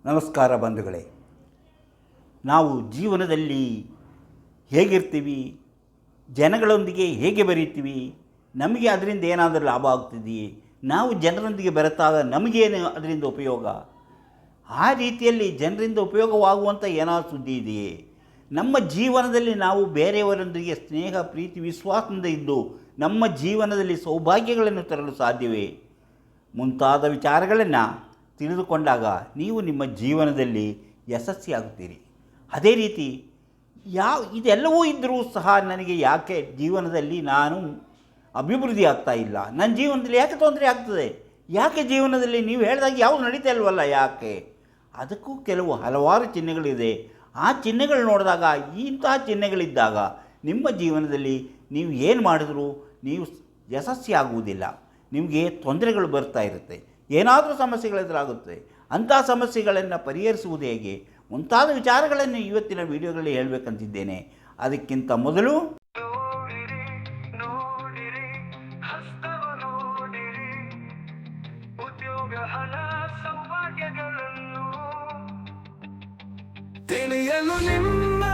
ನಮಸ್ಕಾರ ಬಂಧುಗಳೇ. ನಾವು ಜೀವನದಲ್ಲಿ ಹೇಗಿರ್ತೀವಿ, ಜನಗಳೊಂದಿಗೆ ಹೇಗೆ ಬೆರೀತೀವಿ, ನಮಗೆ ಅದರಿಂದ ಏನಾದರೂ ಲಾಭ ಆಗ್ತಿದೆಯೇ, ನಾವು ಜನರೊಂದಿಗೆ ಬೆರೆತಾಗ ನಮಗೇನು ಅದರಿಂದ ಉಪಯೋಗ, ಆ ರೀತಿಯಲ್ಲಿ ಜನರಿಂದ ಉಪಯೋಗವಾಗುವಂಥ ಏನಾದರೂ ಸುದ್ದಿ ಇದೆಯೇ, ನಮ್ಮ ಜೀವನದಲ್ಲಿ ನಾವು ಬೇರೆಯವರೊಂದಿಗೆ ಸ್ನೇಹ, ಪ್ರೀತಿ, ವಿಶ್ವಾಸದಿಂದ ಇದ್ದು ನಮ್ಮ ಜೀವನದಲ್ಲಿ ಸೌಭಾಗ್ಯಗಳನ್ನು ತರಲು ಸಾಧ್ಯವೇ ಮುಂತಾದ ವಿಚಾರಗಳನ್ನು ತಿಳಿದುಕೊಂಡಾಗ ನೀವು ನಿಮ್ಮ ಜೀವನದಲ್ಲಿ ಯಶಸ್ವಿಯಾಗುತ್ತೀರಿ. ಅದೇ ರೀತಿ ಇದೆಲ್ಲವೂ ಇದ್ದರೂ ಸಹ ನನಗೆ ಯಾಕೆ ಜೀವನದಲ್ಲಿ ನಾನು ಅಭಿವೃದ್ಧಿ ಆಗ್ತಾ ಇಲ್ಲ, ನನ್ನ ಜೀವನದಲ್ಲಿ ಯಾಕೆ ತೊಂದರೆ ಆಗ್ತದೆ, ಯಾಕೆ ಜೀವನದಲ್ಲಿ ನೀವು ಹೇಳಿದಾಗ ಯಾವುದು ನಡೀತಾ ಇಲ್ವಲ್ಲ, ಯಾಕೆ? ಅದಕ್ಕೂ ಕೆಲವು ಹಲವಾರು ಚಿಹ್ನೆಗಳಿದೆ. ಆ ಚಿಹ್ನೆಗಳು ನೋಡಿದಾಗ, ಇಂತಹ ಚಿಹ್ನೆಗಳಿದ್ದಾಗ ನಿಮ್ಮ ಜೀವನದಲ್ಲಿ ನೀವು ಏನು ಮಾಡಿದ್ರೂ ನೀವು ಯಶಸ್ವಿಯಾಗುವುದಿಲ್ಲ. ನಿಮಗೆ ತೊಂದರೆಗಳು ಬರ್ತಾ ಇರುತ್ತೆ, ಏನಾದರೂ ಸಮಸ್ಯೆಗಳೆದುರಾಗುತ್ತೆ. ಅಂಥ ಸಮಸ್ಯೆಗಳನ್ನು ಪರಿಹರಿಸುವುದು ಹೇಗೆ ಮುಂತಾದ ವಿಚಾರಗಳನ್ನು ಇವತ್ತಿನ ವಿಡಿಯೋಗಳಲ್ಲಿ ಹೇಳಬೇಕಂತಿದ್ದೇನೆ. ಅದಕ್ಕಿಂತ ಮೊದಲು ತಿಳಿಯಲು ನಿಮ್ಮ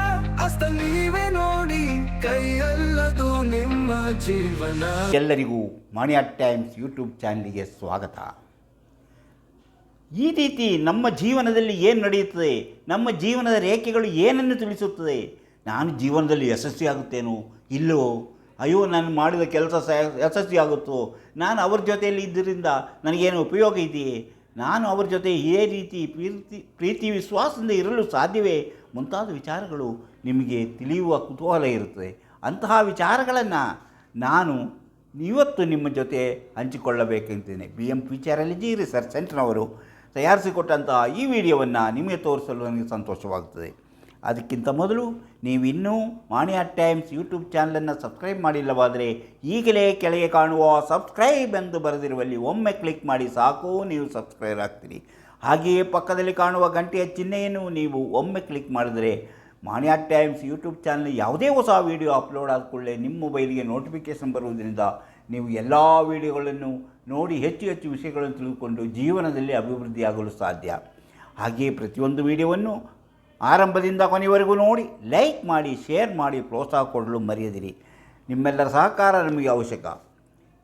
ಹಸ್ತ ನೀವೇ ನೋಡಿ, ಕೈಯಲ್ಲದು ನಿಮ್ಮ ಜೀವನ. ಎಲ್ಲರಿಗೂ ಮಾಣಿಯಾ ಟೈಮ್ಸ್ ಯೂಟ್ಯೂಬ್ ಚಾನಲ್ಗೆ ಸ್ವಾಗತ. ಈ ರೀತಿ ನಮ್ಮ ಜೀವನದಲ್ಲಿ ಏನು ನಡೆಯುತ್ತದೆ, ನಮ್ಮ ಜೀವನದ ರೇಖೆಗಳು ಏನನ್ನು ತಿಳಿಸುತ್ತದೆ, ನಾನು ಜೀವನದಲ್ಲಿ ಯಶಸ್ವಿಯಾಗುತ್ತೇನೋ ಇಲ್ಲವೋ, ಅಯ್ಯೋ ನಾನು ಮಾಡಿದ ಕೆಲಸ ಯಶಸ್ವಿಯಾಗುತ್ತೋ, ನಾನು ಅವ್ರ ಜೊತೆಯಲ್ಲಿ ಇದ್ದರಿಂದ ನನಗೇನು ಉಪಯೋಗ ಇದೆಯೇ, ನಾನು ಅವ್ರ ಜೊತೆ ಈ ರೀತಿ ಪ್ರೀತಿ ವಿಶ್ವಾಸದಿಂದ ಇರಲು ಸಾಧ್ಯವೇ ಮುಂತಾದ ವಿಚಾರಗಳು ನಿಮಗೆ ತಿಳಿಯುವ ಕುತೂಹಲ ಇರುತ್ತದೆ. ಅಂತಹ ವಿಚಾರಗಳನ್ನು ನಾನು ಇವತ್ತು ನಿಮ್ಮ ಜೊತೆ ಹಂಚಿಕೊಳ್ಳಬೇಕಂತೇನೆ. BM ಫ್ಯೂಚರಾಲಜಿ ರಿಸರ್ಚ್ ಸೆಂಟರ್ನವರು ತಯಾರಿಸಿಕೊಟ್ಟಂತಹ ಈ ವಿಡಿಯೋವನ್ನು ನಿಮಗೆ ತೋರಿಸಲು ನನಗೆ ಸಂತೋಷವಾಗುತ್ತದೆ. ಅದಕ್ಕಿಂತ ಮೊದಲು ನೀವಿನ್ನೂ ಮಾಣಿಯಾ ಟೈಮ್ಸ್ ಯೂಟ್ಯೂಬ್ ಚಾನಲನ್ನು ಸಬ್ಸ್ಕ್ರೈಬ್ ಮಾಡಿಲ್ಲವಾದರೆ ಈಗಲೇ ಕೆಳಗೆ ಕಾಣುವ ಸಬ್ಸ್ಕ್ರೈಬ್ ಎಂದು ಬರೆದಿರುವಲ್ಲಿ ಒಮ್ಮೆ ಕ್ಲಿಕ್ ಮಾಡಿ ಸಾಕು, ನೀವು ಸಬ್ಸ್ಕ್ರೈಬ್ ಆಗ್ತೀರಿ. ಹಾಗೆಯೇ ಪಕ್ಕದಲ್ಲಿ ಕಾಣುವ ಗಂಟೆಯ ಚಿಹ್ನೆಯನ್ನು ನೀವು ಒಮ್ಮೆ ಕ್ಲಿಕ್ ಮಾಡಿದರೆ ಮಾಣಿಯಾ ಟೈಮ್ಸ್ ಯೂಟ್ಯೂಬ್ ಚಾನಲ್ ಯಾವುದೇ ಹೊಸ ವೀಡಿಯೋ ಅಪ್ಲೋಡ್ ಆದ ಕೂಡಲೇ ನಿಮ್ಮ ಮೊಬೈಲ್ಗೆ ನೋಟಿಫಿಕೇಷನ್ ಬರುವುದರಿಂದ ನೀವು ಎಲ್ಲ ವೀಡಿಯೋಗಳನ್ನು ನೋಡಿ ಹೆಚ್ಚು ಹೆಚ್ಚು ವಿಷಯಗಳನ್ನು ತಿಳಿದುಕೊಂಡು ಜೀವನದಲ್ಲಿ ಅಭಿವೃದ್ಧಿಯಾಗಲು ಸಾಧ್ಯ. ಹಾಗೆಯೇ ಪ್ರತಿಯೊಂದು ವಿಡಿಯೋವನ್ನು ಆರಂಭದಿಂದ ಕೊನೆಯವರೆಗೂ ನೋಡಿ, ಲೈಕ್ ಮಾಡಿ, ಶೇರ್ ಮಾಡಿ, ಪ್ರೋತ್ಸಾಹ ಕೊಡಲು ಮರೆಯದಿರಿ. ನಿಮ್ಮೆಲ್ಲರ ಸಹಕಾರ ನಮಗೆ ಅವಶ್ಯಕ.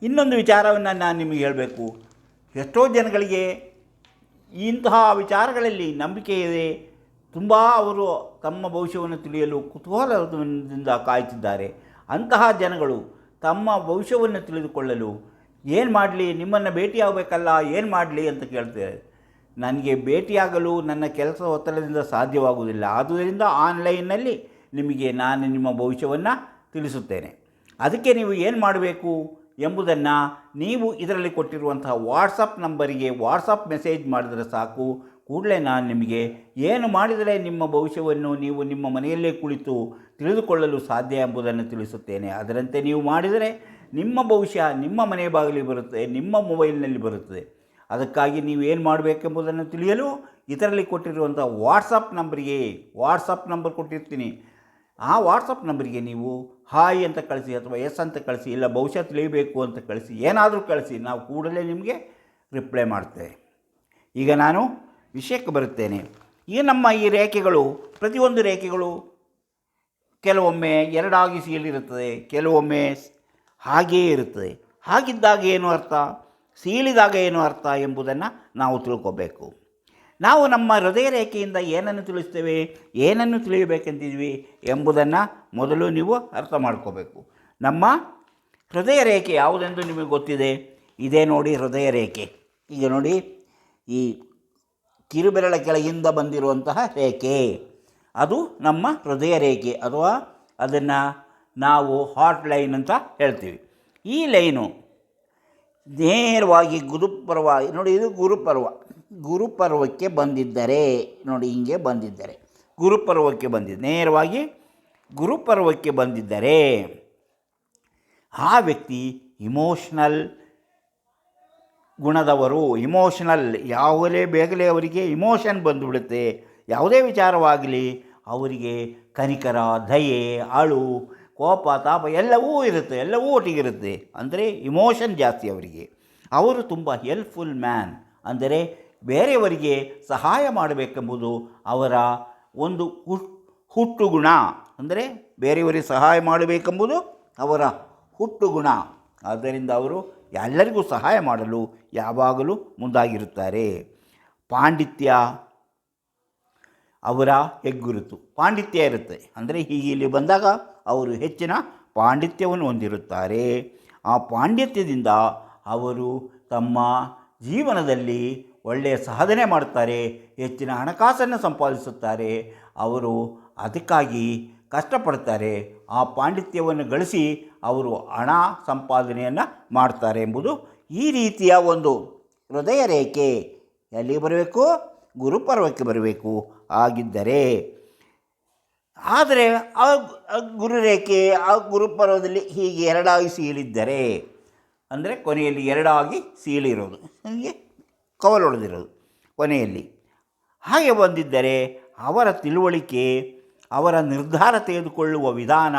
ಇನ್ನೊಂದು ವಿಚಾರವನ್ನು ನಾನು ನಿಮಗೆ ಹೇಳಬೇಕು. ಎಷ್ಟೋ ಜನಗಳಿಗೆ ಇಂತಹ ವಿಚಾರಗಳಲ್ಲಿ ನಂಬಿಕೆ ಇದೆ, ತುಂಬ ಅವರು ತಮ್ಮ ಭವಿಷ್ಯವನ್ನು ತಿಳಿಯಲು ಕುತೂಹಲದಿಂದ ಕಾಯುತ್ತಿದ್ದಾರೆ. ಅಂತಹ ಜನಗಳು ತಮ್ಮ ಭವಿಷ್ಯವನ್ನು ತಿಳಿದುಕೊಳ್ಳಲು ಏನು ಮಾಡಲಿ, ನಿಮ್ಮನ್ನು ಭೇಟಿಯಾಗಬೇಕಲ್ಲ, ಏನು ಮಾಡಲಿ ಅಂತ ಕೇಳ್ತಾರೆ. ನನಗೆ ಭೇಟಿಯಾಗಲು ನನ್ನ ಕೆಲಸ ಒತ್ತಡದಿಂದ ಸಾಧ್ಯವಾಗುವುದಿಲ್ಲ, ಆದುದರಿಂದ ಆನ್ಲೈನ್ನಲ್ಲಿ ನಿಮಗೆ ನಾನು ನಿಮ್ಮ ಭವಿಷ್ಯವನ್ನು ತಿಳಿಸುತ್ತೇನೆ. ಅದಕ್ಕೆ ನೀವು ಏನು ಮಾಡಬೇಕು ಎಂಬುದನ್ನು ನೀವು ಇದರಲ್ಲಿ ಕೊಟ್ಟಿರುವಂತಹ ವಾಟ್ಸಪ್ ನಂಬರಿಗೆ ವಾಟ್ಸಪ್ ಮೆಸೇಜ್ ಮಾಡಿದರೆ ಸಾಕು. ಕೂಡಲೇ ನಾನು ನಿಮಗೆ ಏನು ಮಾಡಿದರೆ ನಿಮ್ಮ ಭವಿಷ್ಯವನ್ನು ನೀವು ನಿಮ್ಮ ಮನೆಯಲ್ಲೇ ಕುಳಿತು ತಿಳಿದುಕೊಳ್ಳಲು ಸಾಧ್ಯ ಎಂಬುದನ್ನು ತಿಳಿಸುತ್ತೇನೆ. ಅದರಂತೆ ನೀವು ಮಾಡಿದರೆ ನಿಮ್ಮ ಭವಿಷ್ಯ ನಿಮ್ಮ ಮನೆ ಬಾಗಿಲಿಗೆ ಬರುತ್ತೆ, ನಿಮ್ಮ ಮೊಬೈಲ್ನಲ್ಲಿ ಬರುತ್ತದೆ. ಅದಕ್ಕಾಗಿ ನೀವು ಏನು ಮಾಡಬೇಕೆಂಬುದನ್ನು ತಿಳಿಯಲು ಇದರಲ್ಲಿ ಕೊಟ್ಟಿರುವಂಥ ವಾಟ್ಸಪ್ ನಂಬರ್ ಕೊಟ್ಟಿರ್ತೀನಿ. ಆ ವಾಟ್ಸಪ್ ನಂಬರಿಗೆ ನೀವು ಹಾಯ್ ಅಂತ ಕಳಿಸಿ, ಅಥವಾ ಎಸ್ ಅಂತ ಕಳಿಸಿ, ಇಲ್ಲ ಭವಿಷ್ಯ ತಿಳಿಯಬೇಕು ಅಂತ ಕಳಿಸಿ, ಏನಾದರೂ ಕಳಿಸಿ, ನಾವು ಕೂಡಲೇ ನಿಮಗೆ ರಿಪ್ಲೈ ಮಾಡ್ತೇವೆ. ಈಗ ನಾನು ವಿಷಯಕ್ಕೆ ಬರುತ್ತೇನೆ. ಈಗ ನಮ್ಮ ಈ ರೇಖೆಗಳು, ಪ್ರತಿಯೊಂದು ರೇಖೆಗಳು ಕೆಲವೊಮ್ಮೆ ಎರಡಾಗಿ ಸೀಳಿರುತ್ತದೆ, ಕೆಲವೊಮ್ಮೆ ಹಾಗೆಯೇ ಇರುತ್ತದೆ. ಹಾಗಿದ್ದಾಗ ಏನು ಅರ್ಥ, ಸೀಳಿದಾಗ ಏನು ಅರ್ಥ ಎಂಬುದನ್ನು ನಾವು ತಿಳ್ಕೋಬೇಕು. ನಾವು ನಮ್ಮ ಹೃದಯ ರೇಖೆಯಿಂದ ಏನನ್ನು ತಿಳಿಸ್ತೇವೆ, ಏನನ್ನು ತಿಳಿಯಬೇಕೆಂತಿದ್ವಿ ಎಂಬುದನ್ನು ಮೊದಲು ನೀವು ಅರ್ಥ ಮಾಡ್ಕೋಬೇಕು. ನಮ್ಮ ಹೃದಯ ರೇಖೆ ಯಾವುದೆಂದು ನಿಮಗೆ ಗೊತ್ತಿದೆ. ಇದೇ ನೋಡಿ ಹೃದಯ ರೇಖೆ. ಈಗ ನೋಡಿ, ಈ ಕಿರುಬೆರಳ ಕೆಳಗಿಂದ ಬಂದಿರುವಂತಹ ರೇಖೆ ಅದು ನಮ್ಮ ಹೃದಯ ರೇಖೆ, ಅಥವಾ ಅದನ್ನು ನಾವು ಹಾರ್ಟ್ ಲೈನ್ ಅಂತ ಹೇಳ್ತೀವಿ. ಈ ಲೈನು ನೇರವಾಗಿ ಗುರುಪರ್ವವಾಗಿ ನೋಡಿ, ಇದು ಗುರುಪರ್ವಕ್ಕೆ ಬಂದಿದ್ದರೆ ನೋಡಿ, ಹಿಂಗೆ ಬಂದಿದ್ದರೆ ಗುರುಪರ್ವಕ್ಕೆ ಬಂದಿದ್ದ, ನೇರವಾಗಿ ಗುರುಪರ್ವಕ್ಕೆ ಬಂದಿದ್ದರೆ ಆ ವ್ಯಕ್ತಿ ಇಮೋಷ್ನಲ್ ಗುಣದವರು. ಇಮೋಷ್ನಲ್, ಯಾವುದೇ ಬೇಗಲೇ ಅವರಿಗೆ ಇಮೋಷನ್ ಬಂದುಬಿಡುತ್ತೆ. ಯಾವುದೇ ವಿಚಾರವಾಗಲಿ ಅವರಿಗೆ ಕನಿಕರ, ದಯೆ, ಅಳು, ಕೋಪ, ತಾಪ ಎಲ್ಲವೂ ಇರುತ್ತೆ, ಎಲ್ಲವೂ ಒಟ್ಟಿಗಿರುತ್ತೆ. ಅಂದರೆ ಇಮೋಷನ್ ಜಾಸ್ತಿ ಅವರಿಗೆ. ಅವರು ತುಂಬ ಹೆಲ್ಪ್ಫುಲ್ ಮ್ಯಾನ್, ಅಂದರೆ ಬೇರೆಯವರಿಗೆ ಸಹಾಯ ಮಾಡಬೇಕೆಂಬುದು ಅವರ ಒಂದು ಹುಟ್ಟುಗುಣ. ಅಂದರೆ ಬೇರೆಯವರಿಗೆ ಸಹಾಯ ಮಾಡಬೇಕೆಂಬುದು ಅವರ ಹುಟ್ಟುಗುಣ. ಆದ್ದರಿಂದ ಅವರು ಎಲ್ಲರಿಗೂ ಸಹಾಯ ಮಾಡಲು ಯಾವಾಗಲೂ ಮುಂದಾಗಿರುತ್ತಾರೆ. ಪಾಂಡಿತ್ಯ ಅವರ ಹೆಗ್ಗುರುತು. ಪಾಂಡಿತ್ಯ ಇರುತ್ತೆ, ಅಂದರೆ ಹೀಗೆ ಇಲ್ಲಿ ಬಂದಾಗ ಅವರು ಹೆಚ್ಚಿನ ಪಾಂಡಿತ್ಯವನ್ನು ಹೊಂದಿರುತ್ತಾರೆ. ಆ ಪಾಂಡಿತ್ಯದಿಂದ ಅವರು ತಮ್ಮ ಜೀವನದಲ್ಲಿ ಒಳ್ಳೆಯ ಸಾಧನೆ ಮಾಡುತ್ತಾರೆ, ಹೆಚ್ಚಿನ ಹಣಕಾಸನ್ನು ಸಂಪಾದಿಸುತ್ತಾರೆ. ಅವರು ಅದಕ್ಕಾಗಿ ಕಷ್ಟಪಡ್ತಾರೆ. ಆ ಪಾಂಡಿತ್ಯವನ್ನು ಗಳಿಸಿ ಅವರು ಹಣ ಸಂಪಾದನೆಯನ್ನು ಮಾಡ್ತಾರೆ ಎಂಬುದು ಈ ರೀತಿಯ ಒಂದು ಹೃದಯ ರೇಖೆ ಎಲ್ಲಿ ಬರಬೇಕು? ಗುರುಪರ್ವಕ್ಕೆ ಬರಬೇಕು. ಆಗಿದ್ದರೆ ಆದರೆ ಆ ಗುರುರೇಖೆ ಆ ಗುರುಪರ್ವದಲ್ಲಿ ಹೀಗೆ ಎರಡಾಗಿ ಸೀಳಿದ್ದರೆ, ಅಂದರೆ ಕೊನೆಯಲ್ಲಿ ಎರಡಾಗಿ ಸೀಳಿರೋದು, ಹೀಗೆ ಕವಲೊಡೆದಿರೋದು ಕೊನೆಯಲ್ಲಿ ಹಾಗೆ ಬಂದಿದ್ದರೆ ಅವರ ತಿಳುವಳಿಕೆ, ಅವರ ನಿರ್ಧಾರ ತೆಗೆದುಕೊಳ್ಳುವ ವಿಧಾನ,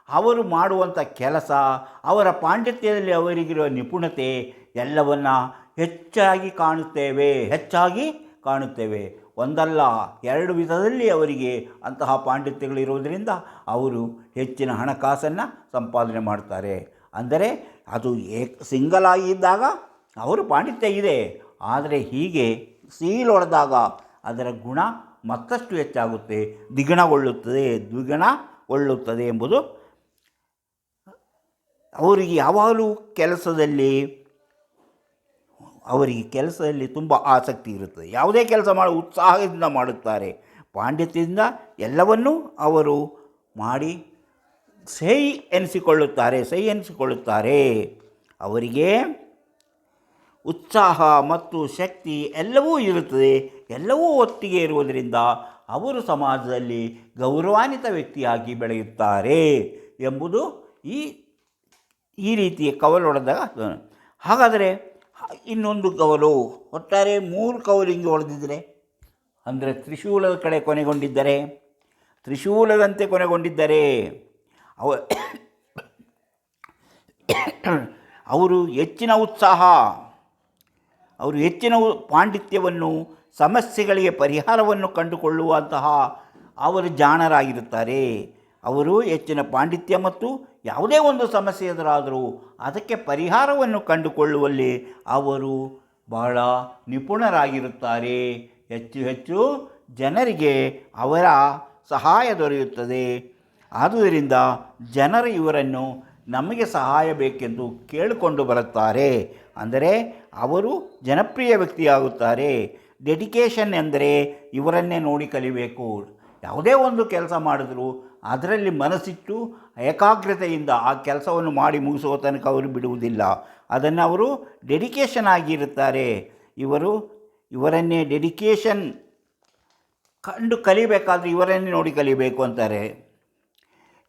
ಅವರು ಮಾಡುವಂಥ ಕೆಲಸ, ಅವರ ಪಾಂಡಿತ್ಯದಲ್ಲಿ ಅವರಿಗಿರುವ ನಿಪುಣತೆ ಎಲ್ಲವನ್ನು ಹೆಚ್ಚಾಗಿ ಕಾಣುತ್ತೇವೆ. ಒಂದಲ್ಲ ಎರಡು ವಿಧದಲ್ಲಿ ಅವರಿಗೆ ಅಂತಹ ಪಾಂಡಿತ್ಯಗಳಿರುವುದರಿಂದ ಅವರು ಹೆಚ್ಚಿನ ಹಣಕಾಸನ್ನು ಸಂಪಾದನೆ ಮಾಡ್ತಾರೆ. ಅಂದರೆ ಅದು ಸಿಂಗಲ್ ಆಗಿದ್ದಾಗ ಅವರು ಪಾಂಡಿತ್ಯ ಇದೆ, ಆದರೆ ಹೀಗೆ ಸೀಲೊಡೆದಾಗ ಅದರ ಗುಣ ಮತ್ತಷ್ಟು ಹೆಚ್ಚಾಗುತ್ತೆ, ದ್ವಿಗುಣಗೊಳ್ಳುತ್ತದೆ ಎಂಬುದು ಅವರಿಗೆ ಯಾವಾಗಲೂ ಕೆಲಸದಲ್ಲಿ ತುಂಬ ಆಸಕ್ತಿ ಇರುತ್ತದೆ. ಯಾವುದೇ ಕೆಲಸ ಉತ್ಸಾಹದಿಂದ ಮಾಡುತ್ತಾರೆ. ಪಾಂಡಿತ್ಯದಿಂದ ಎಲ್ಲವನ್ನೂ ಅವರು ಮಾಡಿ ಸೈ ಎನಿಸಿಕೊಳ್ಳುತ್ತಾರೆ. ಅವರಿಗೆ ಉತ್ಸಾಹ ಮತ್ತು ಶಕ್ತಿ ಎಲ್ಲವೂ ಇರುತ್ತದೆ. ಎಲ್ಲವೂ ಒಟ್ಟಿಗೆ ಇರುವುದರಿಂದ ಅವರು ಸಮಾಜದಲ್ಲಿ ಗೌರವಾನ್ವಿತ ವ್ಯಕ್ತಿಯಾಗಿ ಬೆಳೆಯುತ್ತಾರೆ ಎಂಬುದು ಈ ರೀತಿಯ ಕವಲೊಡೆದಾಗ. ಹಾಗಾದರೆ ಇನ್ನೊಂದು ಕವಲು, ಒಟ್ಟಾರೆ 3 ಕವಲು ಹಿಂಗೆ ಹೊಡೆದಿದ್ದರೆ, ಅಂದರೆ ತ್ರಿಶೂಲದ ಕಡೆ ತ್ರಿಶೂಲದಂತೆ ಕೊನೆಗೊಂಡಿದ್ದರೆ ಅವರು ಹೆಚ್ಚಿನ ಉತ್ಸಾಹ, ಅವರು ಹೆಚ್ಚಿನ ಪಾಂಡಿತ್ಯವನ್ನು, ಸಮಸ್ಯೆಗಳಿಗೆ ಪರಿಹಾರವನ್ನು ಕಂಡುಕೊಳ್ಳುವಂತಹ ಅವರು ಜಾಣರಾಗಿರುತ್ತಾರೆ. ಅವರು ಹೆಚ್ಚಿನ ಪಾಂಡಿತ್ಯ ಮತ್ತು ಯಾವುದೇ ಒಂದು ಸಮಸ್ಯೆ ಎದುರಾದರೂ ಅದಕ್ಕೆ ಪರಿಹಾರವನ್ನು ಕಂಡುಕೊಳ್ಳುವಲ್ಲಿ ಅವರು ಬಹಳ ನಿಪುಣರಾಗಿರುತ್ತಾರೆ. ಹೆಚ್ಚು ಜನರಿಗೆ ಅವರ ಸಹಾಯ ದೊರೆಯುತ್ತದೆ. ಆದುದರಿಂದ ಜನರು ಇವರನ್ನು ನಮಗೆ ಸಹಾಯ ಬೇಕೆಂದು ಕೇಳಿಕೊಂಡು ಬರುತ್ತಾರೆ. ಅಂದರೆ ಅವರು ಜನಪ್ರಿಯ ವ್ಯಕ್ತಿಯಾಗುತ್ತಾರೆ. ಡೆಡಿಕೇಶನ್ ಎಂದರೆ ಇವರನ್ನೇ ನೋಡಿ ಕಲಿಬೇಕು. ಯಾವುದೇ ಒಂದು ಕೆಲಸ ಮಾಡಿದರೂ ಅದರಲ್ಲಿ ಮನಸ್ಸಿಟ್ಟು ಏಕಾಗ್ರತೆಯಿಂದ ಆ ಕೆಲಸವನ್ನು ಮಾಡಿ ಮುಗಿಸುವ ತನಕ ಅವರು ಬಿಡುವುದಿಲ್ಲ. ಅದನ್ನು ಅವರು ಡೆಡಿಕೇಶನ್ ಆಗಿರುತ್ತಾರೆ. ಇವರನ್ನೇ ಡೆಡಿಕೇಶನ್ ಕಂಡು ಕಲಿಬೇಕಾದ್ರೆ ಇವರನ್ನೇ ನೋಡಿ ಕಲಿಬೇಕು ಅಂತಾರೆ.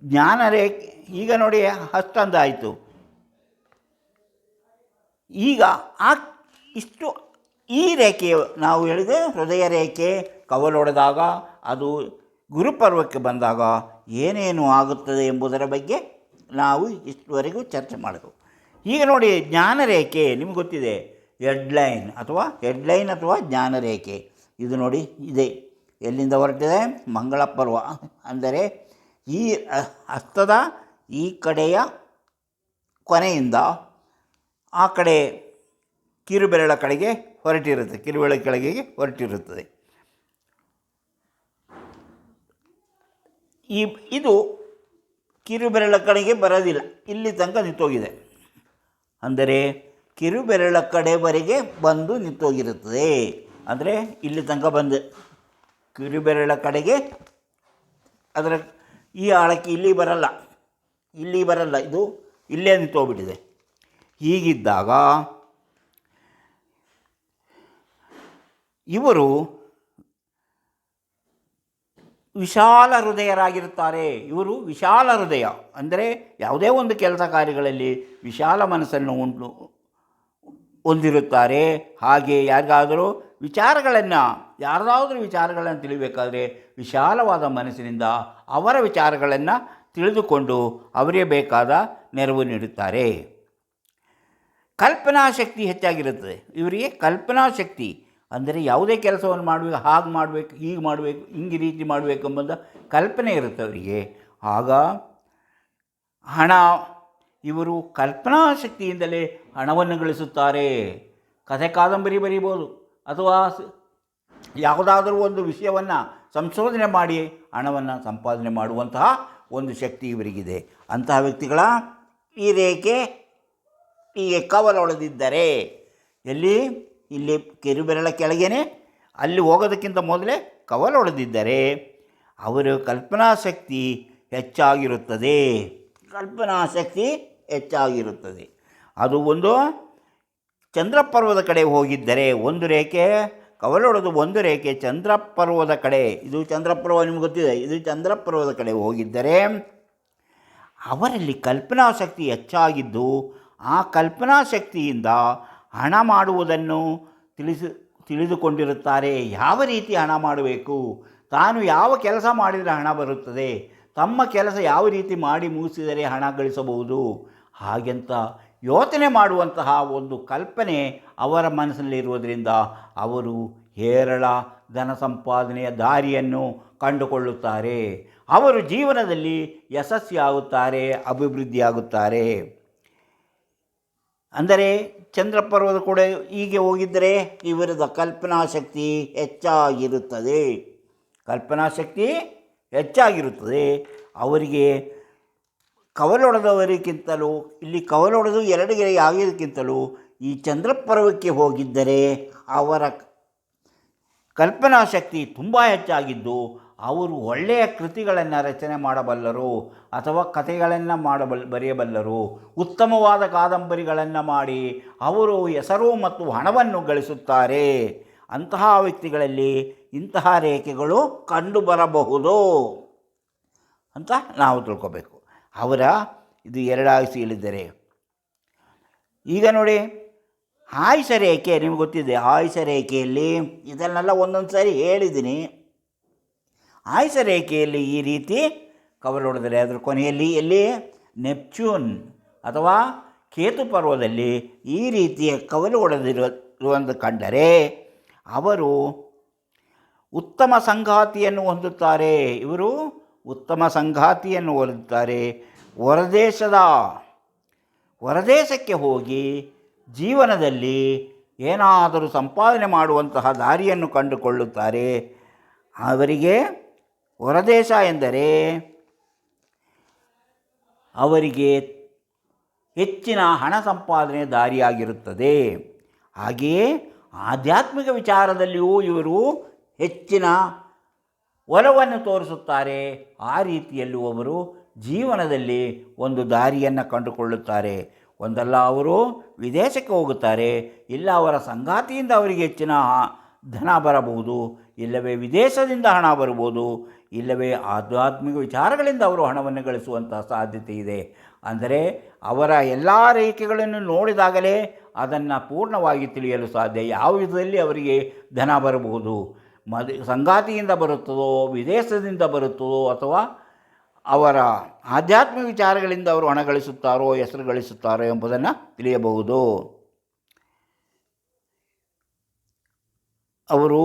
ಜ್ಞಾನರೇಖೆ ಈಗ ನೋಡಿ ಅಷ್ಟೊಂದಾಯಿತು. ಈಗ ಈ ರೇಖೆ ನಾವು ಹೇಳಿದೆ, ಹೃದಯ ರೇಖೆ ಕವಲೊಡೆದಾಗ ಅದು ಗುರುಪರ್ವಕ್ಕೆ ಬಂದಾಗ ಏನೇನು ಆಗುತ್ತದೆ ಎಂಬುದರ ಬಗ್ಗೆ ನಾವು ಇಷ್ಟುವರೆಗೂ ಚರ್ಚೆ ಮಾಡಿದೆವು. ಈಗ ನೋಡಿ ಜ್ಞಾನರೇಖೆ ನಿಮ್ಗೆ ಗೊತ್ತಿದೆ, ಹೆಡ್ಲೈನ್ ಅಥವಾ ಜ್ಞಾನರೇಖೆ. ಇದು ನೋಡಿ ಇದೆ, ಎಲ್ಲಿಂದ ಹೊರಟಿದೆ? ಮಂಗಳ ಪರ್ವ, ಅಂದರೆ ಈ ಹಸ್ತದ ಈ ಕಡೆಯ ಕೊನೆಯಿಂದ ಆ ಕಡೆ ಕಿರುಬೆರಳ ಕಡೆಗೆ ಹೊರಟಿರುತ್ತದೆ. ಇದು ಕಿರುಬೆರಳ ಕಡೆಗೆ ಬರೋದಿಲ್ಲ, ಇಲ್ಲಿ ತನಕ ನಿಂತೋಗಿದೆ. ಅಂದರೆ ಕಿರುಬೆರಳ ಕಡೆವರೆಗೆ ಬಂದು ನಿಂತೋಗಿರುತ್ತದೆ. ಅಂದರೆ ಇಲ್ಲಿ ತನಕ ಬಂದು ಕಿರುಬೆರಳ ಕಡೆಗೆ ಅದರ ಈ ಆಳಕ್ಕೆ ಇಲ್ಲಿ ಬರಲ್ಲ, ಇದು ಇಲ್ಲೇ ನಿಂತೋಗ್ಬಿಟ್ಟಿದೆ. ಹೀಗಿದ್ದಾಗ ಇವರು ವಿಶಾಲ ಹೃದಯರಾಗಿರುತ್ತಾರೆ. ಇವರು ವಿಶಾಲ ಹೃದಯ ಅಂದರೆ ಯಾವುದೇ ಒಂದು ಕೆಲಸ ಕಾರ್ಯಗಳಲ್ಲಿ ವಿಶಾಲ ಮನಸ್ಸನ್ನು ಹೊಂದಿರುತ್ತಾರೆ. ಹಾಗೆ ಯಾರಿಗಾದರೂ ವಿಚಾರಗಳನ್ನು ತಿಳಿಬೇಕಾದರೆ ವಿಶಾಲವಾದ ಮನಸ್ಸಿನಿಂದ ಅವರ ವಿಚಾರಗಳನ್ನು ತಿಳಿದುಕೊಂಡು ಅವರಿಗೆ ಬೇಕಾದ ನೆರವು ನೀಡುತ್ತಾರೆ. ಕಲ್ಪನಾ ಶಕ್ತಿ ಹೆಚ್ಚಾಗಿರುತ್ತದೆ ಇವರಿಗೆ. ಕಲ್ಪನಾ ಶಕ್ತಿ ಅಂದರೆ ಯಾವುದೇ ಕೆಲಸವನ್ನು ಮಾಡಬೇಕು, ಹಾಗೆ ಮಾಡಬೇಕು, ಹೀಗೆ ಮಾಡಬೇಕು, ಹಿಂಗೆ ರೀತಿ ಮಾಡಬೇಕು ಎಂಬುದ ಕಲ್ಪನೆ ಇರುತ್ತೆ ಅವರಿಗೆ. ಆಗ ಹಣ, ಇವರು ಕಲ್ಪನಾ ಶಕ್ತಿಯಿಂದಲೇ ಹಣವನ್ನು ಗಳಿಸುತ್ತಾರೆ. ಕಥೆ ಕಾದಂಬರಿ ಬರೀಬೋದು, ಅಥವಾ ಯಾವುದಾದರೂ ಒಂದು ವಿಷಯವನ್ನು ಸಂಶೋಧನೆ ಮಾಡಿ ಹಣವನ್ನು ಸಂಪಾದನೆ ಮಾಡುವಂತಹ ಒಂದು ಶಕ್ತಿ ಇವರಿಗಿದೆ. ಅಂತಹ ವ್ಯಕ್ತಿಗಳ ಈ ರೇಖೆ ಹೀಗೆ ಕವಲೊಡೆದಿದ್ದರೆ, ಇಲ್ಲಿ ಕಿರುಬೆರಳ ಕೆಳಗೇನೆ, ಅಲ್ಲಿ ಹೋಗೋದಕ್ಕಿಂತ ಮೊದಲೇ ಕವಲೊಡೆದಿದ್ದರೆ ಅವರ ಕಲ್ಪನಾ ಶಕ್ತಿ ಹೆಚ್ಚಾಗಿರುತ್ತದೆ. ಅದು ಒಂದು ಚಂದ್ರಪರ್ವದ ಕಡೆ ಹೋಗಿದ್ದರೆ, ಒಂದು ರೇಖೆ ಕವಲೊಡೆದು ಒಂದು ರೇಖೆ ಚಂದ್ರಪರ್ವದ ಕಡೆ, ಇದು ಚಂದ್ರಪರ್ವ ನಿಮ್ಗೆ ಗೊತ್ತಿದೆ, ಇದು ಚಂದ್ರಪರ್ವದ ಕಡೆ ಹೋಗಿದ್ದರೆ ಅವರಲ್ಲಿ ಕಲ್ಪನಾ ಶಕ್ತಿ ಹೆಚ್ಚಾಗಿದ್ದು, ಆ ಕಲ್ಪನಾ ಶಕ್ತಿಯಿಂದ ಹಣ ಮಾಡುವುದನ್ನು ತಿಳಿದುಕೊಂಡಿರುತ್ತಾರೆ. ಯಾವ ರೀತಿ ಹಣ ಮಾಡಬೇಕು, ತಾನು ಯಾವ ಕೆಲಸ ಮಾಡಿದರೆ ಹಣ ಬರುತ್ತದೆ, ತಮ್ಮ ಕೆಲಸ ಯಾವ ರೀತಿ ಮಾಡಿ ಮುಗಿಸಿದರೆ ಹಣ ಗಳಿಸಬಹುದು, ಹಾಗೆಂತ ಯೋಚನೆ ಮಾಡುವಂತಹ ಒಂದು ಕಲ್ಪನೆ ಅವರ ಮನಸ್ಸಿನಲ್ಲಿರುವುದರಿಂದ ಅವರು ಹೇರಳ ಧನ ಸಂಪಾದನೆಯ ದಾರಿಯನ್ನು ಕಂಡುಕೊಳ್ಳುತ್ತಾರೆ. ಅವರು ಜೀವನದಲ್ಲಿ ಯಶಸ್ವಿಯಾಗುತ್ತಾರೆ, ಅಭಿವೃದ್ಧಿಯಾಗುತ್ತಾರೆ. ಅಂದರೆ ಚಂದ್ರಪರ್ವದ ಕೂಡ ಹೀಗೆ ಹೋಗಿದ್ದರೆ ಇವರದ ಕಲ್ಪನಾ ಶಕ್ತಿ ಹೆಚ್ಚಾಗಿರುತ್ತದೆ. ಅವರಿಗೆ ಕವಲೊಡೆದವರಿಗಿಂತಲೂ, ಇಲ್ಲಿ ಕವಲೊಡೆದು ಎರಡು ಗೆರೆ ಆಗೋದಕ್ಕಿಂತಲೂ ಈ ಚಂದ್ರಪರ್ವಕ್ಕೆ ಹೋಗಿದ್ದರೆ ಅವರ ಕಲ್ಪನಾ ಶಕ್ತಿ ತುಂಬ ಹೆಚ್ಚಾಗಿದ್ದು, ಅವರು ಒಳ್ಳೆಯ ಕೃತಿಗಳನ್ನು ರಚನೆ ಮಾಡಬಲ್ಲರು, ಅಥವಾ ಕಥೆಗಳನ್ನು ಬರೆಯಬಲ್ಲರು, ಉತ್ತಮವಾದ ಕಾದಂಬರಿಗಳನ್ನು ಮಾಡಿ ಅವರು ಹೆಸರು ಮತ್ತು ಹಣವನ್ನು ಗಳಿಸುತ್ತಾರೆ. ಅಂತಹ ವ್ಯಕ್ತಿಗಳಲ್ಲಿ ಇಂತಹ ರೇಖೆಗಳು ಕಂಡುಬರಬಹುದು ಅಂತ ನಾವು ತಿಳ್ಕೋಬೇಕು. ಅವರ ಇದು ಎರಡಾಗಿ ಸೀಳಿದರೆ, ಈಗ ನೋಡಿ ಆಯುಷ ರೇಖೆ ನಿಮ್ಗೆ ಗೊತ್ತಿದೆ. ಆಯುಷ ರೇಖೆಯಲ್ಲಿ ಇದನ್ನೆಲ್ಲ ಒಂದೊಂದು ಸಾರಿ ಹೇಳಿದ್ದೀನಿ. ಆಯುಷ ರೇಖೆಯಲ್ಲಿ ಈ ರೀತಿ ಕವಲೊಡೆದರೆ ಅದರ ಕೊನೆಯಲ್ಲಿ ಎಲ್ಲಿ ನೆಪ್ಚೂನ್ ಅಥವಾ ಕೇತು ಪರ್ವದಲ್ಲಿ ಈ ರೀತಿಯ ಕವಲು ಹೊಡೆದಿರುವಂತ ಕಂಡರೆ ಅವರು ಉತ್ತಮ ಸಂಗಾತಿಯನ್ನು ಹೊಂದುತ್ತಾರೆ. ಇವರು ಉತ್ತಮ ಸಂಗಾತಿಯನ್ನು ಹೊಂದುತ್ತಾರೆ. ಹೊರದೇಶಕ್ಕೆ ಹೋಗಿ ಜೀವನದಲ್ಲಿ ಏನಾದರೂ ಸಂಪಾದನೆ ಮಾಡುವಂತಹ ದಾರಿಯನ್ನು ಕಂಡುಕೊಳ್ಳುತ್ತಾರೆ. ಅವರಿಗೆ ಹೊರದೇಶ ಎಂದರೆ ಅವರಿಗೆ ಹೆಚ್ಚಿನ ಹಣ ಸಂಪಾದನೆ ದಾರಿಯಾಗಿರುತ್ತದೆ. ಹಾಗೆಯೇ ಆಧ್ಯಾತ್ಮಿಕ ವಿಚಾರದಲ್ಲಿಯೂ ಇವರು ಹೆಚ್ಚಿನ ಒಲವನ್ನು ತೋರಿಸುತ್ತಾರೆ. ಆ ರೀತಿಯಲ್ಲೂ ಅವರು ಜೀವನದಲ್ಲಿ ಒಂದು ದಾರಿಯನ್ನು ಕಂಡುಕೊಳ್ಳುತ್ತಾರೆ. ಒಂದಲ್ಲ ಅವರು ವಿದೇಶಕ್ಕೆ ಹೋಗುತ್ತಾರೆ, ಇಲ್ಲ ಅವರ ಸಂಗಾತಿಯಿಂದ ಅವರಿಗೆ ಹೆಚ್ಚಿನ ಧನ ಬರಬಹುದು, ಇಲ್ಲವೇ ವಿದೇಶದಿಂದ ಹಣ ಬರ್ಬೋದು, ಇಲ್ಲವೇ ಆಧ್ಯಾತ್ಮಿಕ ವಿಚಾರಗಳಿಂದ ಅವರು ಹಣವನ್ನು ಗಳಿಸುವಂಥ ಸಾಧ್ಯತೆ ಇದೆ. ಅಂದರೆ ಅವರ ಎಲ್ಲ ರೇಖೆಗಳನ್ನು ನೋಡಿದಾಗಲೇ ಅದನ್ನು ಪೂರ್ಣವಾಗಿ ತಿಳಿಯಲು ಸಾಧ್ಯ. ಯಾವ ವಿಧದಲ್ಲಿ ಅವರಿಗೆ ಧನ ಬರಬಹುದು, ಸಂಗಾತಿಯಿಂದ ಬರುತ್ತದೋ, ವಿದೇಶದಿಂದ ಬರುತ್ತದೋ, ಅಥವಾ ಅವರ ಆಧ್ಯಾತ್ಮಿಕ ವಿಚಾರಗಳಿಂದ ಅವರು ಹಣ ಗಳಿಸುತ್ತಾರೋ, ಹೆಸರು ಗಳಿಸುತ್ತಾರೋ ಎಂಬುದನ್ನು ತಿಳಿಯಬಹುದು. ಅವರು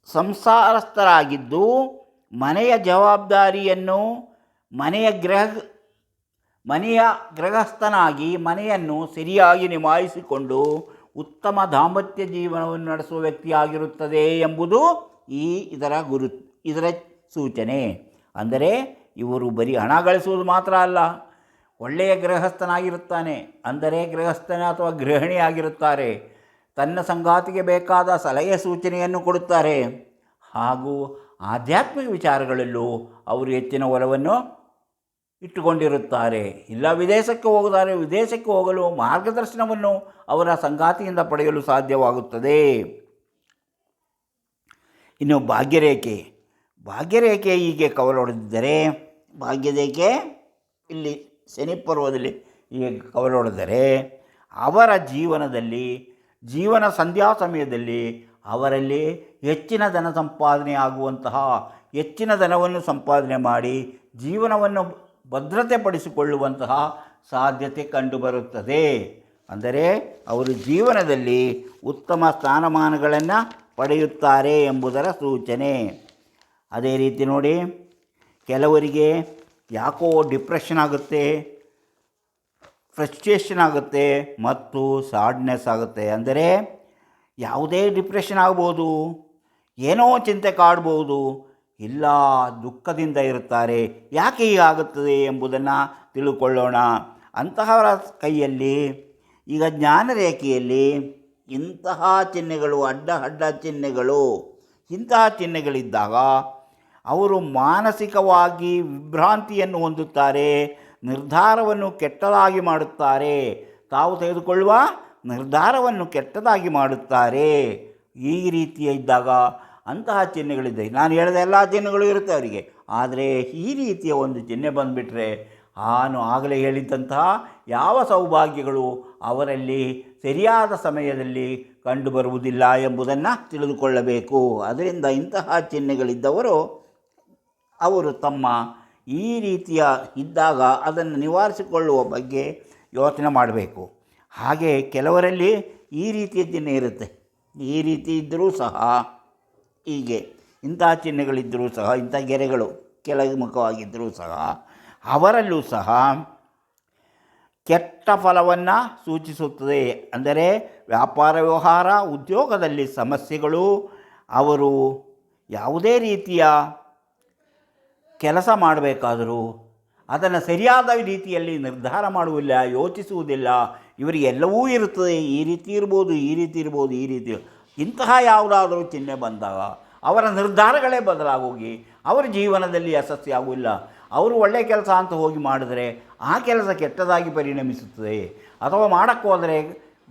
ಸಂಸಾರಸ್ಥರಾಗಿದ್ದು ಮನೆಯ ಜವಾಬ್ದಾರಿಯನ್ನು ಮನೆಯ ಗೃಹಸ್ಥನಾಗಿ ಮನೆಯನ್ನು ಸರಿಯಾಗಿ ನಿಭಾಯಿಸಿಕೊಂಡು ಉತ್ತಮ ದಾಂಪತ್ಯ ಜೀವನವನ್ನು ನಡೆಸುವ ವ್ಯಕ್ತಿಯಾಗಿರುತ್ತದೆ ಎಂಬುದು ಇದರ ಸೂಚನೆ. ಅಂದರೆ ಇವರು ಬರೀ ಹಣ ಗಳಿಸುವುದು ಮಾತ್ರ ಅಲ್ಲ, ಒಳ್ಳೆಯ ಗೃಹಸ್ಥನಾಗಿರುತ್ತಾನೆ. ಅಂದರೆ ಗೃಹಸ್ಥನ ಅಥವಾ ಗೃಹಿಣಿಯಾಗಿರುತ್ತಾರೆ. ತನ್ನ ಸಂಗಾತಿಗೆ ಬೇಕಾದ ಸಲಹೆ ಸೂಚನೆಯನ್ನು ಕೊಡುತ್ತಾರೆ. ಹಾಗೂ ಆಧ್ಯಾತ್ಮಿಕ ವಿಚಾರಗಳಲ್ಲೂ ಅವರು ಹೆಚ್ಚಿನ ಒಲವನ್ನು ಇಟ್ಟುಕೊಂಡಿರುತ್ತಾರೆ. ಇಲ್ಲ ವಿದೇಶಕ್ಕೆ ಹೋಗಲು ಮಾರ್ಗದರ್ಶನವನ್ನು ಅವರ ಸಂಗಾತಿಯಿಂದ ಪಡೆಯಲು ಸಾಧ್ಯವಾಗುತ್ತದೆ. ಇನ್ನು ಭಾಗ್ಯರೇಖೆ ಹೀಗೆ ಕವಲೊಡೆದಿದ್ದರೆ, ಭಾಗ್ಯರೇಖೆ ಇಲ್ಲಿ ಶನಿ ಪರ್ವದಲ್ಲಿ ಹೀಗೆ ಕವಲೊಡೆದರೆ ಅವರ ಜೀವನ ಸಂಧ್ಯಾ ಸಮಯದಲ್ಲಿ ಅವರಲ್ಲಿ ಹೆಚ್ಚಿನ ಧನ ಸಂಪಾದನೆ ಆಗುವಂತಹ, ಹೆಚ್ಚಿನ ಧನವನ್ನು ಸಂಪಾದನೆ ಮಾಡಿ ಜೀವನವನ್ನು ಭದ್ರತೆಪಡಿಸಿಕೊಳ್ಳುವಂತಹ ಸಾಧ್ಯತೆ ಕಂಡುಬರುತ್ತದೆ. ಅಂದರೆ ಅವರು ಜೀವನದಲ್ಲಿ ಉತ್ತಮ ಸ್ಥಾನಮಾನಗಳನ್ನು ಪಡೆಯುತ್ತಾರೆ ಎಂಬುದರ ಸೂಚನೆ. ಅದೇ ರೀತಿ ನೋಡಿ, ಕೆಲವರಿಗೆ ಯಾಕೋ ಡಿಪ್ರೆಷನ್ ಆಗುತ್ತೆ, ಫ್ರಸ್ಟ್ರೇಷನ್ ಆಗುತ್ತೆ ಮತ್ತು ಸಾಡ್ನೆಸ್ ಆಗುತ್ತೆ. ಅಂದರೆ ಯಾವುದೇ ಡಿಪ್ರೆಷನ್ ಆಗ್ಬೋದು, ಏನೋ ಚಿಂತೆ ಕಾಡ್ಬೋದು, ಇಲ್ಲ ದುಃಖದಿಂದ ಇರುತ್ತಾರೆ. ಯಾಕೆ ಹೀಗಾಗುತ್ತದೆ ಎಂಬುದನ್ನು ತಿಳ್ಕೊಳ್ಳೋಣ. ಅಂತಹವರ ಕೈಯಲ್ಲಿ ಈಗ ಜ್ಞಾನರೇಖೆಯಲ್ಲಿ ಇಂತಹ ಚಿಹ್ನೆಗಳು, ಅಡ್ಡ ಚಿಹ್ನೆಗಳು, ಇಂತಹ ಚಿಹ್ನೆಗಳಿದ್ದಾಗ ಅವರು ಮಾನಸಿಕವಾಗಿ ವಿಭ್ರಾಂತಿಯನ್ನು ಹೊಂದುತ್ತಾರೆ, ನಿರ್ಧಾರವನ್ನು ಕೆಟ್ಟದಾಗಿ ಮಾಡುತ್ತಾರೆ, ತಾವು ತೆಗೆದುಕೊಳ್ಳುವ ನಿರ್ಧಾರವನ್ನು ಕೆಟ್ಟದಾಗಿ ಮಾಡುತ್ತಾರೆ. ಈ ರೀತಿಯ ಇದ್ದಾಗ ಅಂತಹ ಚಿಹ್ನೆಗಳಿದೆ. ನಾನು ಹೇಳಿದ ಎಲ್ಲ ಚಿಹ್ನೆಗಳು ಇರುತ್ತೆ ಅವರಿಗೆ. ಆದರೆ ಈ ರೀತಿಯ ಒಂದು ಚಿಹ್ನೆ ಬಂದುಬಿಟ್ರೆ ನಾನು ಆಗಲೇ ಹೇಳಿದ್ದಂತಹ ಯಾವ ಸೌಭಾಗ್ಯಗಳು ಅವರಲ್ಲಿ ಸರಿಯಾದ ಸಮಯದಲ್ಲಿ ಕಂಡುಬರುವುದಿಲ್ಲ ಎಂಬುದನ್ನು ತಿಳಿದುಕೊಳ್ಳಬೇಕು. ಅದರಿಂದ ಇಂತಹ ಚಿಹ್ನೆಗಳಿದ್ದವರು ಅವರು ತಮ್ಮ ಈ ರೀತಿಯ ಇದ್ದಾಗ ಅದನ್ನು ನಿವಾರಿಸಿಕೊಳ್ಳುವ ಬಗ್ಗೆ ಯೋಚನೆ ಮಾಡಬೇಕು. ಹಾಗೆ ಕೆಲವರಲ್ಲಿ ಈ ರೀತಿಯ ಚಿಹ್ನೆ ಇರುತ್ತೆ. ಈ ರೀತಿ ಇದ್ದರೂ ಸಹ, ಹೀಗೆ ಇಂತಹ ಚಿಹ್ನೆಗಳಿದ್ದರೂ ಸಹ, ಇಂಥ ಗೆರೆಗಳು ಕೆಳಮುಖವಾಗಿದ್ದರೂ ಸಹ ಅವರಲ್ಲೂ ಸಹ ಕೆಟ್ಟ ಫಲವನ್ನು ಸೂಚಿಸುತ್ತದೆ. ಅಂದರೆ ವ್ಯಾಪಾರ ವ್ಯವಹಾರ, ಉದ್ಯೋಗದಲ್ಲಿ ಸಮಸ್ಯೆಗಳು, ಅವರು ಯಾವುದೇ ರೀತಿಯ ಕೆಲಸ ಮಾಡಬೇಕಾದರೂ ಅದನ್ನು ಸರಿಯಾದ ರೀತಿಯಲ್ಲಿ ನಿರ್ಧಾರ ಮಾಡುವುದಿಲ್ಲ, ಯೋಚಿಸುವುದಿಲ್ಲ. ಇವರಿಗೆ ಎಲ್ಲವೂ ಇರುತ್ತದೆ, ಈ ರೀತಿ ಇರ್ಬೋದು, ಈ ರೀತಿ ಇರ್ಬೋದು, ಈ ರೀತಿ. ಇಂತಹ ಯಾವುದಾದರೂ ಚಿಹ್ನೆ ಬಂದಾಗ ಅವರ ನಿರ್ಧಾರಗಳೇ ಬದಲಾಗೋಗಿ ಅವರ ಜೀವನದಲ್ಲಿ ಯಶಸ್ವಿಯಾಗುವುದಿಲ್ಲ. ಅವರು ಒಳ್ಳೆಯ ಕೆಲಸ ಅಂತ ಹೋಗಿ ಮಾಡಿದರೆ ಆ ಕೆಲಸ ಕೆಟ್ಟದಾಗಿ ಪರಿಣಮಿಸುತ್ತದೆ, ಅಥವಾ ಮಾಡೋಕ್ಕೆ ಹೋದರೆ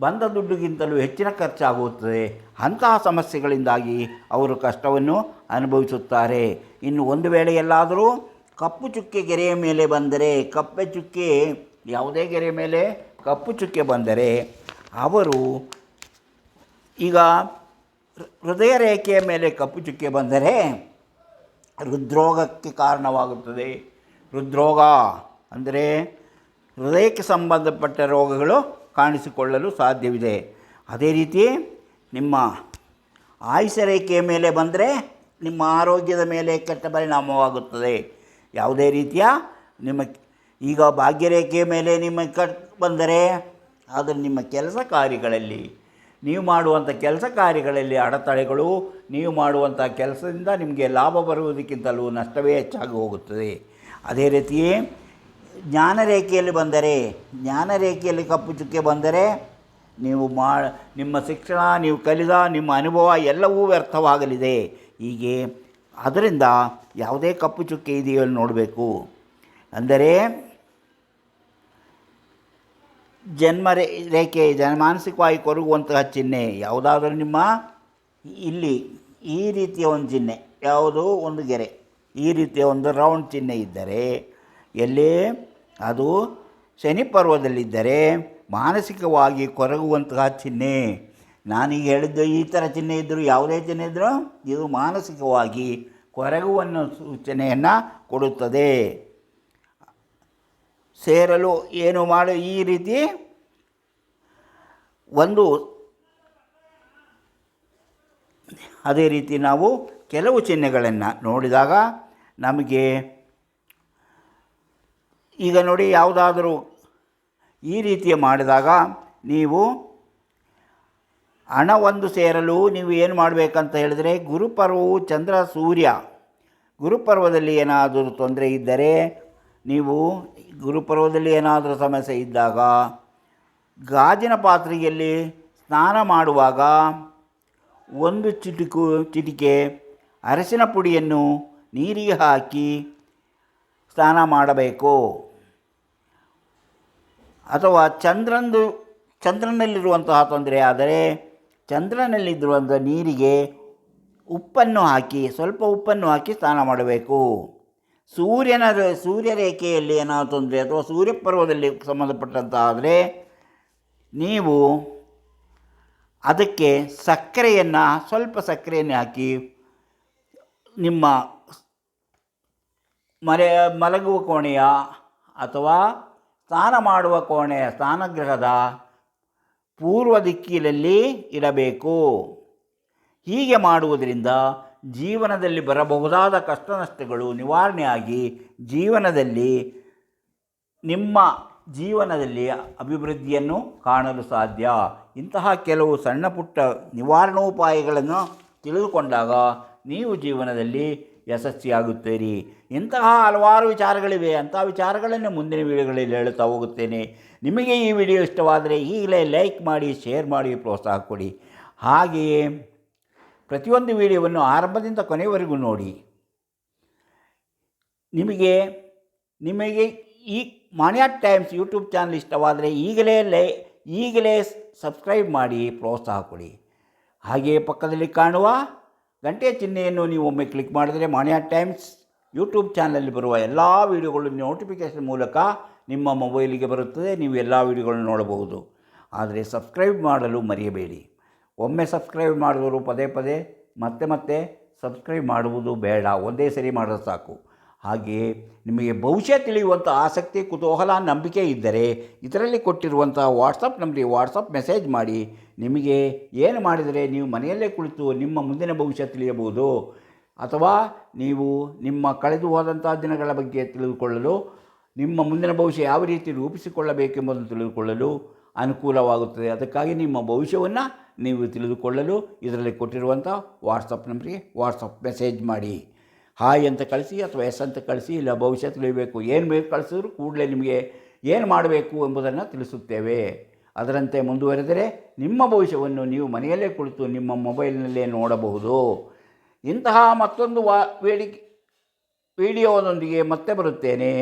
ಬಂದ ದುಡ್ಡಿಗಿಂತಲೂ ಹೆಚ್ಚಿನ ಖರ್ಚಾಗುತ್ತದೆ. ಅಂತಹ ಸಮಸ್ಯೆಗಳಿಂದಾಗಿ ಅವರು ಕಷ್ಟವನ್ನು ಅನುಭವಿಸುತ್ತಾರೆ. ಇನ್ನು ಒಂದು ವೇಳೆ ಎಲ್ಲಾದರೂ ಕಪ್ಪು ಚುಕ್ಕೆ ಗೆರೆಯ ಮೇಲೆ ಬಂದರೆ, ಕಪ್ಪೆ ಚುಕ್ಕೆ ಯಾವುದೇ ಗೆರೆಯ ಮೇಲೆ ಕಪ್ಪು ಚುಕ್ಕೆ ಬಂದರೆ ಅವರು ಈಗ ಹೃದಯ ರೇಖೆಯ ಮೇಲೆ ಕಪ್ಪು ಚುಕ್ಕೆ ಬಂದರೆ ಹೃದ್ರೋಗಕ್ಕೆ ಕಾರಣವಾಗುತ್ತದೆ. ಹೃದ್ರೋಗ ಅಂದರೆ ಹೃದಯಕ್ಕೆ ಸಂಬಂಧಪಟ್ಟ ರೋಗಗಳು ಕಾಣಿಸಿಕೊಳ್ಳಲು ಸಾಧ್ಯವಿದೆ. ಅದೇ ರೀತಿ ನಿಮ್ಮ ಆಯುಷ್ಯ ರೇಖೆಯ ಮೇಲೆ ಬಂದರೆ ನಿಮ್ಮ ಆರೋಗ್ಯದ ಮೇಲೆ ಕೆಟ್ಟ ಪರಿಣಾಮವಾಗುತ್ತದೆ. ಯಾವುದೇ ರೀತಿಯ ನಿಮ್ಮ ಈಗ ಭಾಗ್ಯರೇಖೆಯ ಮೇಲೆ ನಿಮ್ಮ ಬಂದರೆ ಅದು ನಿಮ್ಮ ಕೆಲಸ ಕಾರ್ಯಗಳಲ್ಲಿ, ನೀವು ಮಾಡುವಂಥ ಕೆಲಸ ಕಾರ್ಯಗಳಲ್ಲಿ ಅಡೆತಡೆಗಳು, ನೀವು ಮಾಡುವಂಥ ಕೆಲಸದಿಂದ ನಿಮಗೆ ಲಾಭ ಬರುವುದಕ್ಕಿಂತಲೂ ನಷ್ಟವೇ ಹೆಚ್ಚಾಗಿ ಹೋಗುತ್ತದೆ. ಅದೇ ರೀತಿ ಜ್ಞಾನರೇಖೆಯಲ್ಲಿ ಬಂದರೆ, ಜ್ಞಾನರೇಖೆಯಲ್ಲಿ ಕಪ್ಪು ಚುಕ್ಕೆ ಬಂದರೆ ನಿಮ್ಮ ಶಿಕ್ಷಣ, ನೀವು ಕಲಿದ ನಿಮ್ಮ ಅನುಭವ ಎಲ್ಲವೂ ವ್ಯರ್ಥವಾಗಲಿದೆ. ಹೀಗೆ ಅದರಿಂದ ಯಾವುದೇ ಕಪ್ಪು ಚುಕ್ಕೆ ಇದೆಯೋ ನೋಡಬೇಕು. ಅಂದರೆ ಜನ್ಮ ರೇಖೆ, ಮಾನಸಿಕವಾಗಿ ಕೊರಗುವಂತಹ ಚಿಹ್ನೆ ಯಾವುದಾದ್ರೂ ನಿಮ್ಮ ಇಲ್ಲಿ ಈ ರೀತಿಯ ಒಂದು ಚಿಹ್ನೆ, ಯಾವುದೋ ಒಂದು ಗೆರೆ, ಈ ರೀತಿಯ ಒಂದು ರೌಂಡ್ ಚಿಹ್ನೆ ಇದ್ದರೆ, ಎಲ್ಲಿ ಅದು ಶನಿ ಪರ್ವದಲ್ಲಿದ್ದರೆ ಮಾನಸಿಕವಾಗಿ ಕೊರಗುವಂತಹ ಚಿಹ್ನೆ. ನಾನೀಗ ಹೇಳಿದ್ದು ಈ ಥರ ಚಿಹ್ನೆ ಇದ್ದರೂ, ಯಾವುದೇ ಚಿಹ್ನೆ ಇದ್ದರೂ ಇದು ಮಾನಸಿಕವಾಗಿ ಕೊರಗುವನ್ನು ಸೂಚನೆಯನ್ನು ಕೊಡುತ್ತದೆ. ಸೇರಲು ಏನು ಮಾಡು, ಈ ರೀತಿ ಒಂದು. ಅದೇ ರೀತಿ ನಾವು ಕೆಲವು ಚಿಹ್ನೆಗಳನ್ನು ನೋಡಿದಾಗ ನಮಗೆ ಈಗ ನೋಡಿ, ಯಾವುದಾದರೂ ಈ ರೀತಿಯ ಮಾಡಿದಾಗ ನೀವು ಹಣ ಒಂದು ಸೇರಲು ನೀವು ಏನು ಮಾಡಬೇಕಂತ ಹೇಳಿದರೆ, ಗುರುಪರ್ವವು ಚಂದ್ರ ಸೂರ್ಯ ಗುರುಪರ್ವದಲ್ಲಿ ಏನಾದರೂ ತೊಂದರೆ ಇದ್ದರೆ, ನೀವು ಗುರುಪರ್ವದಲ್ಲಿ ಏನಾದರೂ ಸಮಸ್ಯೆ ಇದ್ದಾಗ ಗಾಜಿನ ಪಾತ್ರೆಯಲ್ಲಿ ಸ್ನಾನ ಮಾಡುವಾಗ ಒಂದು ಚಿಟಿಕೆ ಅರಸಿನ ಪುಡಿಯನ್ನು ನೀರಿಗೆ ಹಾಕಿ ಸ್ನಾನ ಮಾಡಬೇಕು. ಅಥವಾ ಚಂದ್ರನಲ್ಲಿರುವಂತಹ ತೊಂದರೆ ಆದರೆ ಚಂದ್ರನಲ್ಲಿರುವಂಥ ನೀರಿಗೆ ಉಪ್ಪನ್ನು ಹಾಕಿ, ಸ್ವಲ್ಪ ಉಪ್ಪನ್ನು ಹಾಕಿ ಸ್ನಾನ ಮಾಡಬೇಕು. ಸೂರ್ಯರೇಖೆಯಲ್ಲಿ ಏನಾದರೂ ತೊಂದರೆ ಅಥವಾ ಸೂರ್ಯಪರ್ವದಲ್ಲಿ ಸಂಬಂಧಪಟ್ಟಂಥ ಆದರೆ ನೀವು ಅದಕ್ಕೆ ಸ್ವಲ್ಪ ಸಕ್ಕರೆಯನ್ನು ಹಾಕಿ ನಿಮ್ಮ ಮಲಗುವ ಕೋಣೆಯ ಅಥವಾ ಸ್ನಾನ ಮಾಡುವ ಕೋಣೆಯ ಸ್ನಾನಗೃಹದ ಪೂರ್ವ ದಿಕ್ಕಿನಲ್ಲಿ ಇರಬೇಕು. ಹೀಗೆ ಮಾಡುವುದರಿಂದ ಜೀವನದಲ್ಲಿ ಬರಬಹುದಾದ ಕಷ್ಟ ನಷ್ಟಗಳು ನಿವಾರಣೆಯಾಗಿ ನಿಮ್ಮ ಜೀವನದಲ್ಲಿ ಅಭಿವೃದ್ಧಿಯನ್ನು ಕಾಣಲು ಸಾಧ್ಯ. ಇಂತಹ ಕೆಲವು ಸಣ್ಣ ಪುಟ್ಟ ನಿವಾರಣೋಪಾಯಗಳನ್ನು ತಿಳಿದುಕೊಂಡಾಗ ನೀವು ಜೀವನದಲ್ಲಿ ಯಶಸ್ವಿಯಾಗುತ್ತೀರಿ. ಇಂತಹ ಹಲವಾರು ವಿಚಾರಗಳಿವೆ. ಅಂತಹ ವಿಚಾರಗಳನ್ನು ಮುಂದಿನ ವಿಡಿಯೋಗಳಲ್ಲಿ ಹೇಳುತ್ತಾ ಹೋಗುತ್ತೇನೆ. ನಿಮಗೆ ಈ ವಿಡಿಯೋ ಇಷ್ಟವಾದರೆ ಈಗಲೇ ಲೈಕ್ ಮಾಡಿ, ಶೇರ್ ಮಾಡಿ, ಪ್ರೋತ್ಸಾಹ ಕೊಡಿ. ಹಾಗೆಯೇ ಪ್ರತಿಯೊಂದು ವಿಡಿಯೋವನ್ನು ಆರಂಭದಿಂದ ಕೊನೆಯವರೆಗೂ ನೋಡಿ. ನಿಮಗೆ ಈ ಮಾಣಿಯಾ ಟೈಮ್ಸ್ ಯೂಟ್ಯೂಬ್ ಚಾನಲ್ ಇಷ್ಟವಾದರೆ ಈಗಲೇ ಸಬ್ಸ್ಕ್ರೈಬ್ ಮಾಡಿ, ಪ್ರೋತ್ಸಾಹ ಕೊಡಿ. ಹಾಗೆಯೇ ಪಕ್ಕದಲ್ಲಿ ಕಾಣುವ ಗಂಟೆ ಚಿಹ್ನೆಯನ್ನು ನೀವು ಒಮ್ಮೆ ಕ್ಲಿಕ್ ಮಾಡಿದರೆ ಮಾಣಿಯಾ ಟೈಮ್ಸ್ ಯೂಟ್ಯೂಬ್ ಚಾನಲಲ್ಲಿ ಬರುವ ಎಲ್ಲ ವೀಡಿಯೋಗಳು ನೋಟಿಫಿಕೇಷನ್ ಮೂಲಕ ನಿಮ್ಮ ಮೊಬೈಲಿಗೆ ಬರುತ್ತದೆ. ನೀವು ಎಲ್ಲ ವೀಡಿಯೋಗಳನ್ನು ನೋಡಬಹುದು. ಆದರೆ ಸಬ್ಸ್ಕ್ರೈಬ್ ಮಾಡಲು ಮರೆಯಬೇಡಿ. ಒಮ್ಮೆ ಸಬ್ಸ್ಕ್ರೈಬ್ ಮಾಡಿದವರು ಪದೇ ಮತ್ತೆ ಸಬ್ಸ್ಕ್ರೈಬ್ ಮಾಡುವುದು ಬೇಡ, ಒಂದೇ ಸರಿ ಮಾಡೋದು ಸಾಕು. ಹಾಗೆಯೇ ನಿಮಗೆ ಭವಿಷ್ಯ ತಿಳಿಯುವಂಥ ಆಸಕ್ತಿ, ಕುತೂಹಲ, ನಂಬಿಕೆ ಇದ್ದರೆ ಇದರಲ್ಲಿ ಕೊಟ್ಟಿರುವಂಥ ವಾಟ್ಸಪ್ ನಂಬರಿಗೆ ವಾಟ್ಸಪ್ ಮೆಸೇಜ್ ಮಾಡಿ. ನಿಮಗೆ ಏನು ಮಾಡಿದರೆ ನೀವು ಮನೆಯಲ್ಲೇ ಕುಳಿತು ನಿಮ್ಮ ಮುಂದಿನ ಭವಿಷ್ಯ ತಿಳಿಯಬಹುದು, ಅಥವಾ ನೀವು ನಿಮ್ಮ ಕಳೆದು ಹೋದಂಥ ದಿನಗಳ ಬಗ್ಗೆ ತಿಳಿದುಕೊಳ್ಳಲು, ನಿಮ್ಮ ಮುಂದಿನ ಭವಿಷ್ಯ ಯಾವ ರೀತಿ ರೂಪಿಸಿಕೊಳ್ಳಬೇಕೆಂಬುದನ್ನು ತಿಳಿದುಕೊಳ್ಳಲು ಅನುಕೂಲವಾಗುತ್ತದೆ. ಅದಕ್ಕಾಗಿ ನಿಮ್ಮ ಭವಿಷ್ಯವನ್ನು ನೀವು ತಿಳಿದುಕೊಳ್ಳಲು ಇದರಲ್ಲಿ ಕೊಟ್ಟಿರುವಂಥ ವಾಟ್ಸಪ್ ನಂಬರಿಗೆ ವಾಟ್ಸಪ್ ಮೆಸೇಜ್ ಮಾಡಿ. ಹಾಯ್ ಅಂತ ಕಳಿಸಿ ಅಥವಾ ಎಸ್ ಅಂತ ಕಳಿಸಿ. ಇಲ್ಲ ಭವಿಷ್ಯ ತಿಳಿಯಬೇಕು, ಏನು ಬೇಕು ಕಳಿಸಿದ್ರು ಕೂಡಲೇ ನಿಮಗೆ ಏನು ಮಾಡಬೇಕು ಎಂಬುದನ್ನು ತಿಳಿಸುತ್ತೇವೆ. ಅದರಂತೆ ಮುಂದುವರೆದರೆ ನಿಮ್ಮ ಭವಿಷ್ಯವನ್ನು ನೀವು ಮನೆಯಲ್ಲೇ ಕುಳಿತು ನಿಮ್ಮ ಮೊಬೈಲ್ನಲ್ಲೇ ನೋಡಬಹುದು. ಇಂತಹ ಮತ್ತೊಂದು ವಿಡಿಯೋದೊಂದಿಗೆ ಮತ್ತೆ ಬರುತ್ತೇನೆ.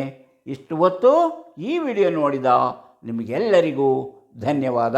ಇಷ್ಟು ಹೊತ್ತು ಈ ವಿಡಿಯೋ ನೋಡಿದ ನಿಮಗೆಲ್ಲರಿಗೂ ಧನ್ಯವಾದ.